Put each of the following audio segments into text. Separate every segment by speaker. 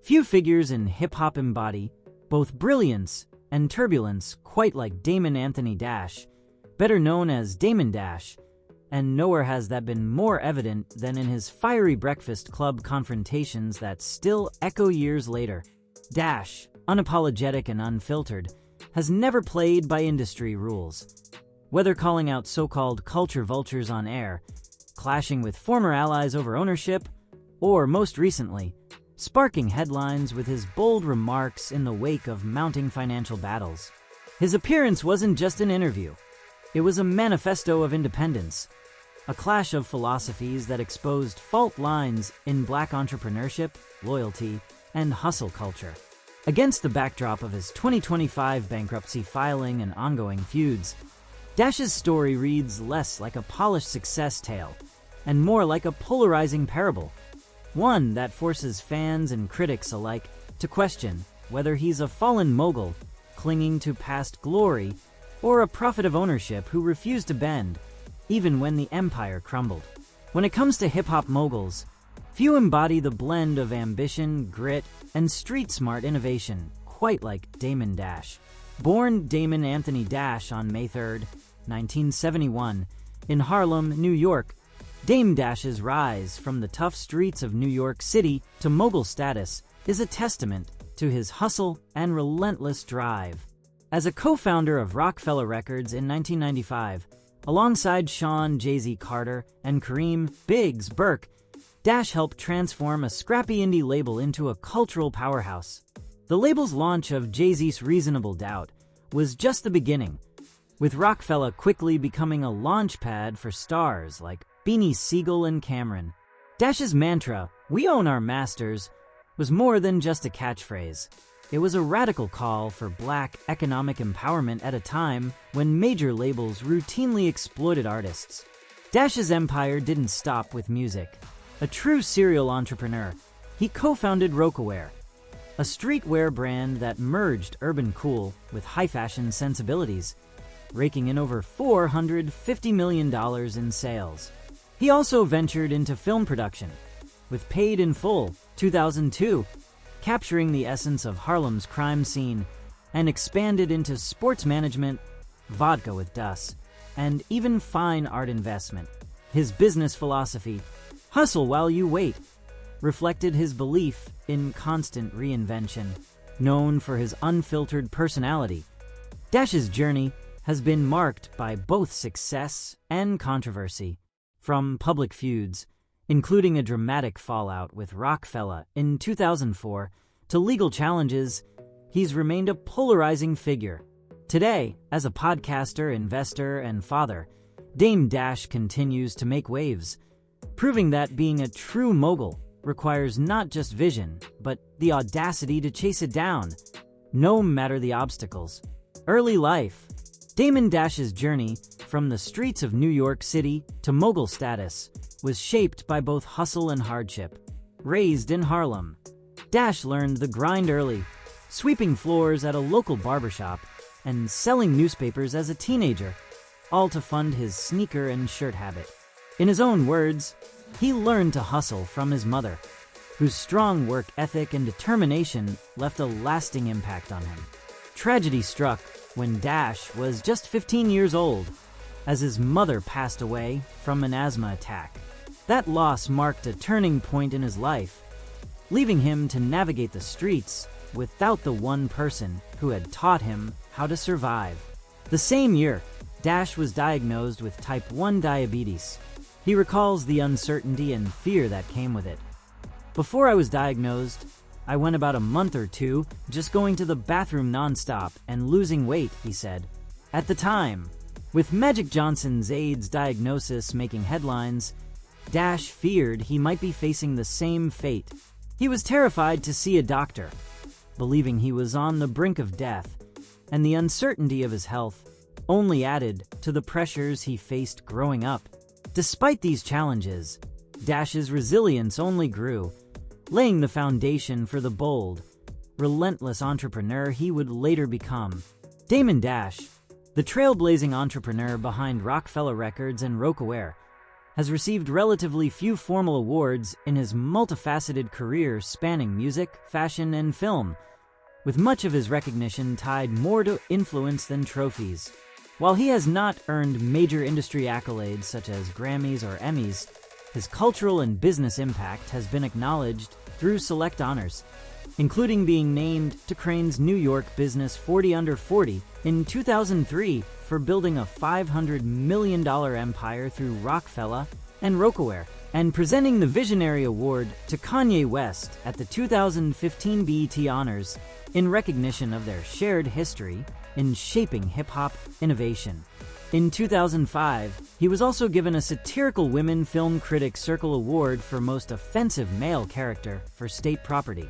Speaker 1: Few figures in hip-hop embody both brilliance and turbulence quite like Damon Anthony Dash, better known as Damon Dash, and nowhere has that been more evident than in his fiery Breakfast Club confrontations that still echo years later. Dash, unapologetic and unfiltered, has never played by industry rules. Whether calling out so-called culture vultures on air, clashing with former allies over ownership, or most recently, sparking headlines with his bold remarks in the wake of mounting financial battles. His appearance wasn't just an interview. It was a manifesto of independence, a clash of philosophies that exposed fault lines in Black entrepreneurship, loyalty, and hustle culture. Against the backdrop of his 2025 bankruptcy filing and ongoing feuds, Dash's story reads less like a polished success tale and more like a polarizing parable, one that forces fans and critics alike to question whether he's a fallen mogul clinging to past glory or a prophet of ownership who refused to bend even when the empire crumbled. When it comes to hip-hop moguls, few embody the blend of ambition, grit, and street-smart innovation quite like Damon Dash. Born Damon Anthony Dash on May 3, 1971, in Harlem, New York, Dame Dash's rise from the tough streets of New York City to mogul status is a testament to his hustle and relentless drive. As a co-founder of Roc-A-Fella Records in 1995, alongside Sean Jay-Z Carter and Kareem Biggs Burke, Dash helped transform a scrappy indie label into a cultural powerhouse. The label's launch of Jay-Z's Reasonable Doubt was just the beginning, with Roc-A-Fella quickly becoming a launchpad for stars like Beanie Siegel and Cameron. Dash's mantra, "We own our masters," was more than just a catchphrase. It was a radical call for Black economic empowerment at a time when major labels routinely exploited artists. Dash's empire didn't stop with music. A true serial entrepreneur, he co-founded Roc-A-Wear, a streetwear brand that merged urban cool with high-fashion sensibilities, raking in over $450 million in sales. He also ventured into film production, with Paid in Full, 2002, capturing the essence of Harlem's crime scene, and expanded into sports management, Vodka with Dus, and even fine art investment. His business philosophy, "Hustle while you wait," reflected his belief in constant reinvention. Known for his unfiltered personality, Dash's journey has been marked by both success and controversy. From public feuds, including a dramatic fallout with Roc-A-Fella in 2004, to legal challenges, he's remained a polarizing figure. Today, as a podcaster, investor, and father, Dame Dash continues to make waves, proving that being a true mogul requires not just vision, but the audacity to chase it down, no matter the obstacles. Early life. Damon Dash's journey from the streets of New York City to mogul status was shaped by both hustle and hardship. Raised in Harlem, Dash learned the grind early, sweeping floors at a local barbershop and selling newspapers as a teenager, all to fund his sneaker and shirt habit. In his own words, he learned to hustle from his mother, whose strong work ethic and determination left a lasting impact on him. Tragedy struck when Dash was just 15 years old, as his mother passed away from an asthma attack. That loss marked a turning point in his life, leaving him to navigate the streets without the one person who had taught him how to survive. The same year, Dash was diagnosed with type 1 diabetes. He recalls the uncertainty and fear that came with it. "Before I was diagnosed, I went about a month or two just going to the bathroom nonstop and losing weight," he said. At the time, with Magic Johnson's AIDS diagnosis making headlines, Dash feared he might be facing the same fate. He was terrified to see a doctor, believing he was on the brink of death, and the uncertainty of his health only added to the pressures he faced growing up. Despite these challenges, Dash's resilience only grew, laying the foundation for the bold, relentless entrepreneur he would later become. Damon Dash, the trailblazing entrepreneur behind Roc-A-Fella Records and Roc-A-Wear, has received relatively few formal awards in his multifaceted career spanning music, fashion, and film, with much of his recognition tied more to influence than trophies. While he has not earned major industry accolades such as Grammys or Emmys, his cultural and business impact has been acknowledged through select honors, including being named to Crain's New York Business 40 Under 40 in 2003 for building a $500 million empire through Roc-A-Fella and Roc-A-Wear, and presenting the Visionary Award to Kanye West at the 2015 BET Honors in recognition of their shared history in shaping hip-hop innovation. In 2005, he was also given a Satirical Women Film Critics Circle Award for Most Offensive Male Character for State Property.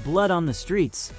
Speaker 1: Blood on the Streets,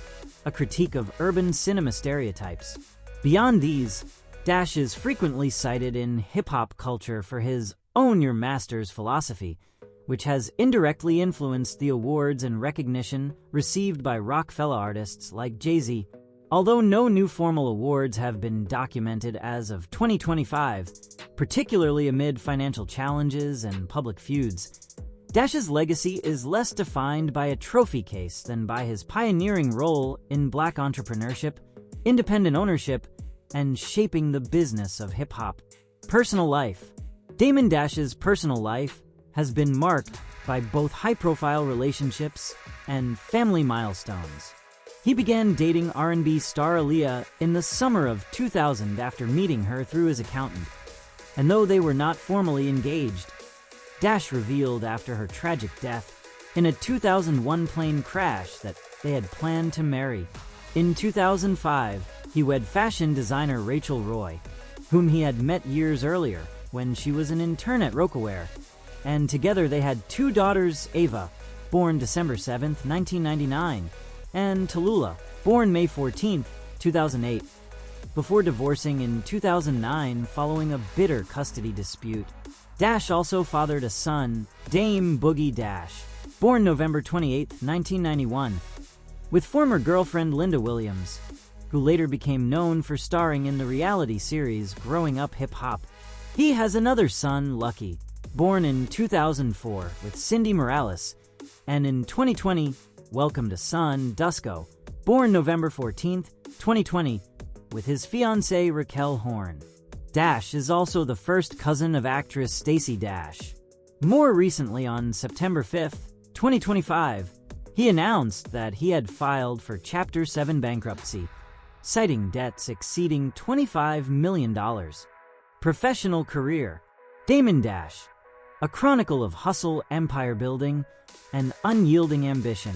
Speaker 1: a critique of urban cinema stereotypes. Beyond these, Dash is frequently cited in hip-hop culture for his Own Your Masters philosophy, which has indirectly influenced the awards and recognition received by Roc-A-Fella artists like Jay-Z. Although no new formal awards have been documented as of 2025, particularly amid financial challenges and public feuds, Dash's legacy is less defined by a trophy case than by his pioneering role in Black entrepreneurship, independent ownership, and shaping the business of hip-hop. Personal life. Damon Dash's personal life has been marked by both high-profile relationships and family milestones. He began dating R&B star Aaliyah in the summer of 2000 after meeting her through his accountant, and though they were not formally engaged, Dash revealed after her tragic death in a 2001 plane crash that they had planned to marry. In 2005, he wed fashion designer Rachel Roy, whom he had met years earlier when she was an intern at Roc-A-Wear, and together they had two daughters, Ava, born December 7, 1999, and Tallulah, born May 14, 2008, before divorcing in 2009 following a bitter custody dispute. Dash also fathered a son, Dame Boogie Dash, born November 28, 1991, with former girlfriend Linda Williams, who later became known for starring in the reality series Growing Up Hip Hop. He has another son, Lucky, born in 2004 with Cindy Morales, and in 2020, welcomed a son, Dusko, born November 14, 2020, with his fiancée Raquel Horn. Dash is also the first cousin of actress Stacey Dash. More recently, on September 5, 2025, he announced that he had filed for Chapter 7 bankruptcy, citing debts exceeding $25 million. Professional career. Damon Dash, a chronicle of hustle, empire building, and unyielding ambition.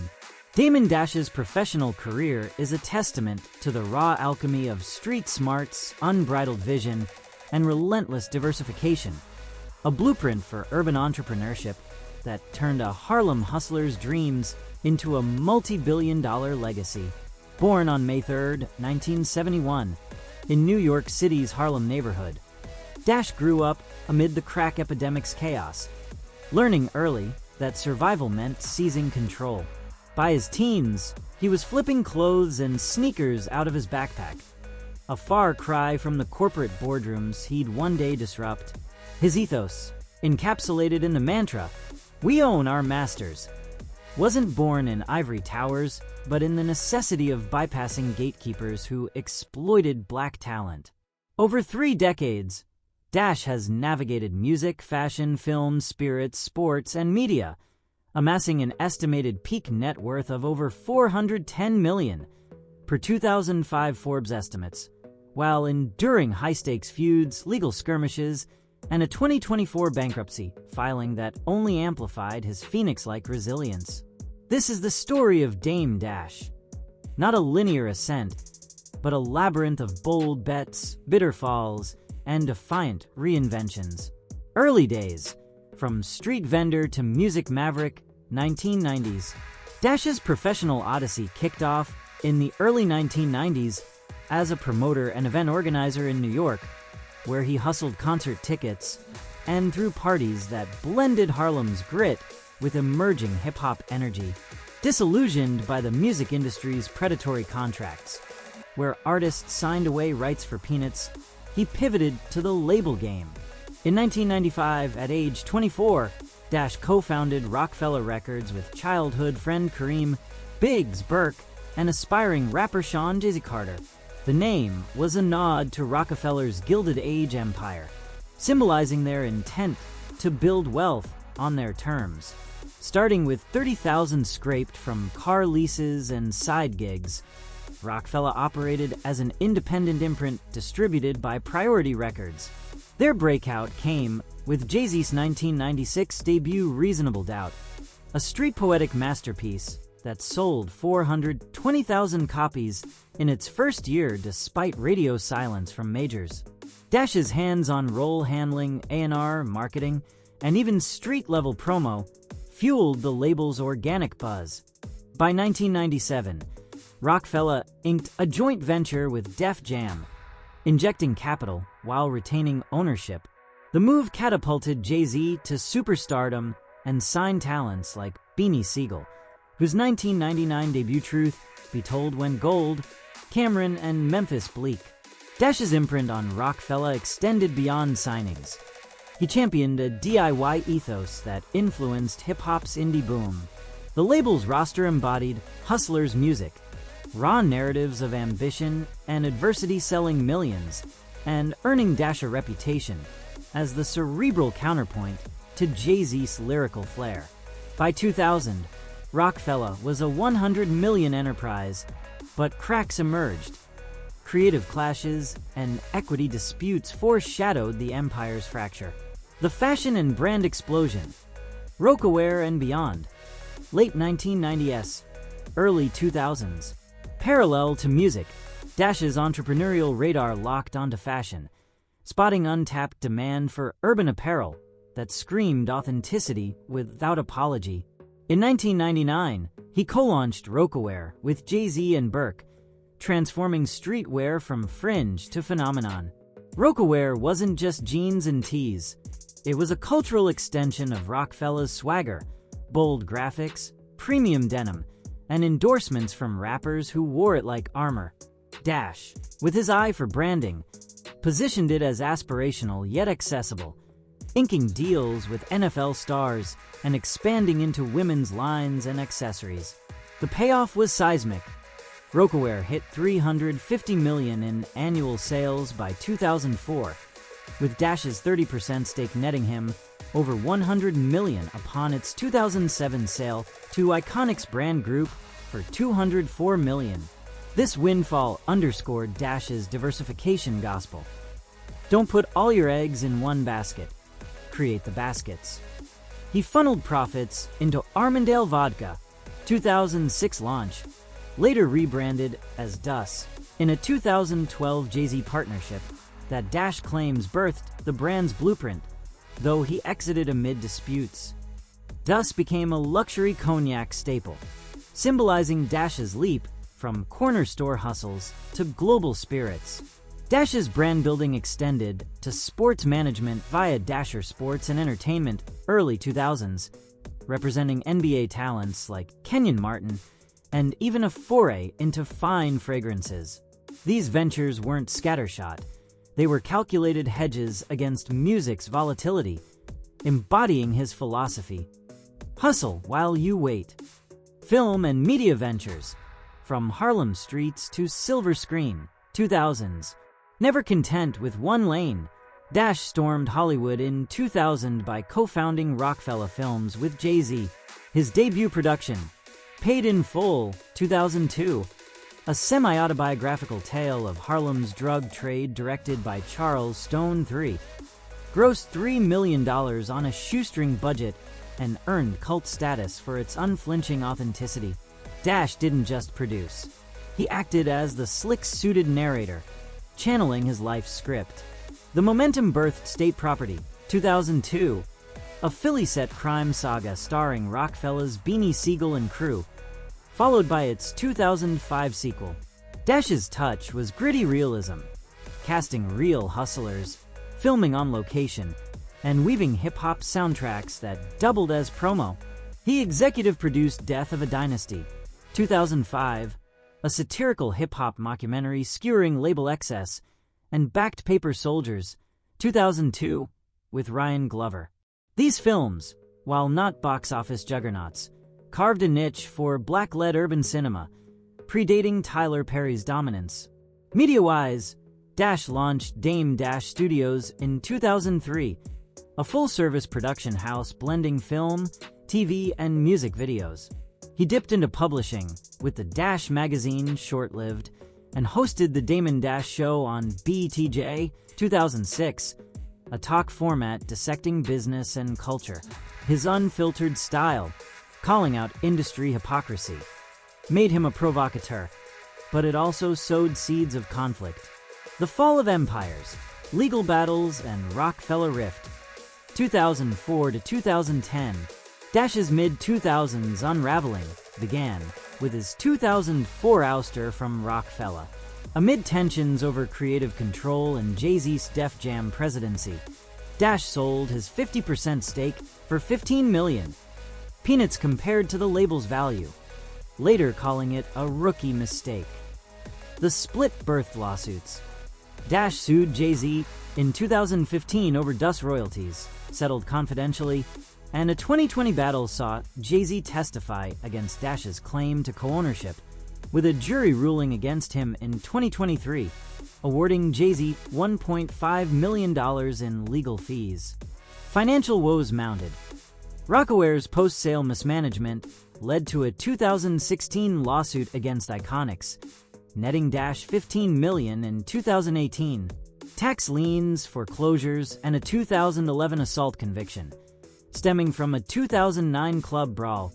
Speaker 1: Damon Dash's professional career is a testament to the raw alchemy of street smarts, unbridled vision, and relentless diversification, a blueprint for urban entrepreneurship that turned a Harlem hustler's dreams into a multi-billion-dollar legacy. Born on May 3, 1971, in New York City's Harlem neighborhood, Dash grew up amid the crack epidemic's chaos, learning early that survival meant seizing control. By his teens, he was flipping clothes and sneakers out of his backpack, a far cry from the corporate boardrooms he'd one day disrupt. His ethos, encapsulated in the mantra, "We own our masters," wasn't born in ivory towers, but in the necessity of bypassing gatekeepers who exploited black talent. Over 3 decades, Dash has navigated music, fashion, film, spirits, sports, and media, amassing an estimated peak net worth of over $410 million, per 2005 Forbes estimates, while enduring high-stakes feuds, legal skirmishes, and a 2024 bankruptcy filing that only amplified his phoenix-like resilience. This is the story of Dame Dash. Not a linear ascent, but a labyrinth of bold bets, bitter falls, and defiant reinventions. Early days, from street vendor to music maverick, 1990s. Dash's professional odyssey kicked off in the early 1990s as a promoter and event organizer in New York, where he hustled concert tickets and threw parties that blended Harlem's grit with emerging hip-hop energy. Disillusioned by the music industry's predatory contracts, where artists signed away rights for peanuts, he pivoted to the label game. In 1995, at age 24, Dash co-founded Roc-A-Fella Records with childhood friend Kareem Biggs Burke and aspiring rapper Sean Jay-Z Carter. The name was a nod to Roc-A-Fella's Gilded Age empire, symbolizing their intent to build wealth on their terms. Starting with 30,000 scraped from car leases and side gigs, Roc-A-Fella operated as an independent imprint distributed by Priority Records. Their breakout came with Jay-Z's 1996 debut Reasonable Doubt, a street poetic masterpiece that sold 420,000 copies in its first year despite radio silence from majors. Dash's hands-on role handling, A&R, marketing, and even street-level promo fueled the label's organic buzz. By 1997, Roc-A-Fella inked a joint venture with Def Jam, injecting capital while retaining ownership. The move catapulted Jay-Z to superstardom and signed talents like Beanie Sigel, whose 1999 debut Truth Be Told Went Gold, Cameron, and Memphis Bleak. Dash's imprint on Roc-A-Fella extended beyond signings. He championed a DIY ethos that influenced hip-hop's indie boom. The label's roster embodied hustlers' music, raw narratives of ambition and adversity selling millions, and earning Dash a reputation as the cerebral counterpoint to Jay-Z's lyrical flair. By 2000, Roc-A-Fella was a 100 million enterprise, but cracks emerged. Creative clashes and equity disputes foreshadowed the empire's fracture. The fashion and brand explosion, Roc-A-Wear and beyond, late 1990s, early 2000s. Parallel to music, Dash's entrepreneurial radar locked onto fashion, spotting untapped demand for urban apparel that screamed authenticity without apology. In 1999, he co-launched Roc-A-Wear with Jay-Z and Burke, transforming streetwear from fringe to phenomenon. Roc-A-Wear wasn't just jeans and tees. It was a cultural extension of Roc-A-Fella's swagger, bold graphics, premium denim, and endorsements from rappers who wore it like armor. Dash, with his eye for branding, positioned it as aspirational yet accessible, inking deals with NFL stars and expanding into women's lines and accessories. The payoff was seismic. Roc-A-Wear hit $350 million in annual sales by 2004, with Dash's 30% stake netting him over $100 million upon its 2007 sale to Iconic's brand group for $204 million. This windfall underscored Dash's diversification gospel. Don't put all your eggs in one basket. Create the baskets. He funneled profits into Armandale Vodka, 2006 launch, later rebranded as Dus, in a 2012 Jay-Z partnership that Dash claims birthed the brand's blueprint, though he exited amid disputes. Dus became a luxury cognac staple, symbolizing Dash's leap from corner store hustles to global spirits. Dash's brand building extended to sports management via Dasher Sports and Entertainment, early 2000s, representing NBA talents like Kenyon Martin, and even a foray into fine fragrances. These ventures weren't scattershot. They were calculated hedges against music's volatility, embodying his philosophy. Hustle while you wait. Film and media ventures, from Harlem Streets to Silver Screen, 2000s. Never content with one lane, Dash stormed Hollywood in 2000 by co-founding Roc-A-Fella Films with Jay-Z. His debut production, Paid in Full, 2002, a semi-autobiographical tale of Harlem's drug trade directed by Charles Stone III, grossed $3 million on a shoestring budget and earned cult status for its unflinching authenticity. Dash didn't just produce. He acted as the slick-suited narrator, channeling his life script. The momentum birthed State Property, 2002, a Philly-set crime saga starring Roc-A-Fella's Beanie Sigel and crew, followed by its 2005 sequel. Dash's touch was gritty realism, casting real hustlers, filming on location, and weaving hip-hop soundtracks that doubled as promo. He executive-produced Death of a Dynasty, 2005, a satirical hip-hop mockumentary skewering label excess, and backed Paper Soldiers, 2002, with Ryan Glover. These films, while not box office juggernauts, carved a niche for black-led urban cinema, predating Tyler Perry's dominance. Media-wise, Dash launched Dame Dash Studios in 2003, a full-service production house blending film, TV, and music videos. He dipped into publishing, with the Dash magazine short-lived, and hosted the Damon Dash Show on BTJ 2006, a talk format dissecting business and culture. His unfiltered style, calling out industry hypocrisy, made him a provocateur, but it also sowed seeds of conflict. The fall of empires, legal battles, and Roc-A-Fella rift. 2004 to 2010, Dash's mid-2000s unraveling began with his 2004 ouster from Roc-A-Fella. Amid tensions over creative control and Jay-Z's Def Jam presidency, Dash sold his 50% stake for $15 million, peanuts compared to the label's value, later calling it a rookie mistake. The split birthed lawsuits. Dash sued Jay-Z in 2015 over Dust royalties, settled confidentially, and a 2020 battle saw Jay-Z testify against Dash's claim to co-ownership, with a jury ruling against him in 2023, awarding Jay-Z $1.5 million in legal fees. Financial woes mounted. Rocaware's post-sale mismanagement led to a 2016 lawsuit against Iconics, netting Dash $15 million in 2018. Tax liens, foreclosures, and a 2011 assault conviction, stemming from a 2009 club brawl,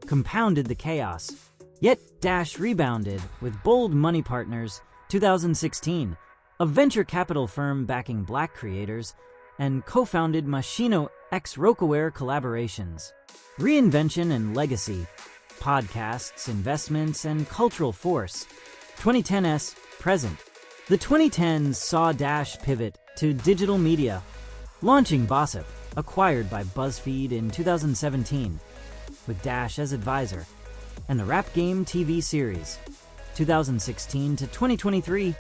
Speaker 1: compounded the chaos. Yet Dash rebounded with Bold Money Partners 2016, a venture capital firm backing Black creators, and co-founded Machino X Rocaware collaborations. Reinvention and legacy, podcasts, investments, and cultural force. 2010s present. The 2010s saw Dash pivot to digital media, launching Bossip, acquired by BuzzFeed in 2017, with Dash as advisor, and the Rap Game TV series, 2016 to 2023,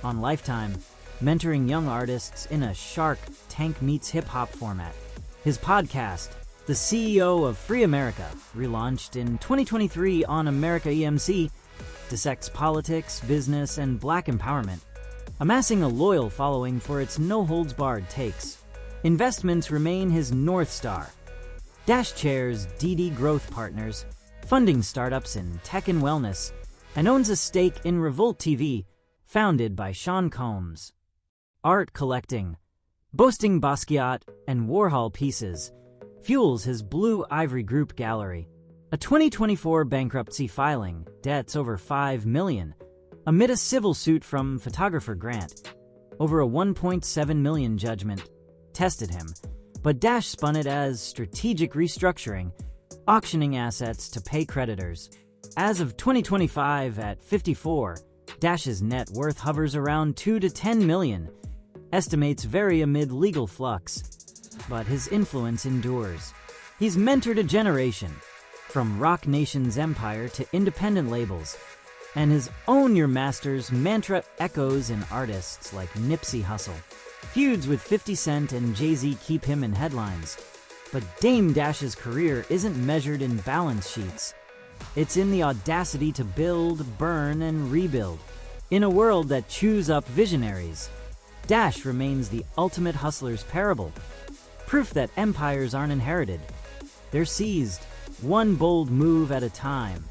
Speaker 1: on Lifetime, mentoring young artists in a Shark Tank meets hip-hop format. His podcast, The CEO of Free America, relaunched in 2023 on America EMC, dissects politics, business, and Black empowerment, amassing a loyal following for its no-holds-barred takes. Investments remain his North Star. Dash chairs DD Growth Partners, funding startups in tech and wellness, and owns a stake in Revolt TV, founded by Sean Combs. Art collecting, boasting Basquiat and Warhol pieces, fuels his Blue Ivory Group gallery. A 2024 bankruptcy filing, debts over $5 million, amid a civil suit from photographer Grant. Over a $1.7 million judgment tested him, but Dash spun it as strategic restructuring, auctioning assets to pay creditors. As of 2025 at 54, Dash's net worth hovers around $2 to $10 million. Estimates vary amid legal flux, but his influence endures. He's mentored a generation, from Rock Nation's empire to independent labels, and his Own Your Masters mantra echoes in artists like Nipsey Hussle. Feuds with 50 Cent and Jay-Z keep him in headlines, but Dame Dash's career isn't measured in balance sheets. It's in the audacity to build, burn, and rebuild. In a world that chews up visionaries, Dash remains the ultimate hustler's parable, proof that empires aren't inherited. They're seized, one bold move at a time.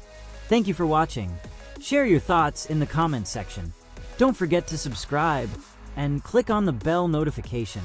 Speaker 1: Thank you for watching. Share your thoughts in the comments section. Don't forget to subscribe and click on the bell notification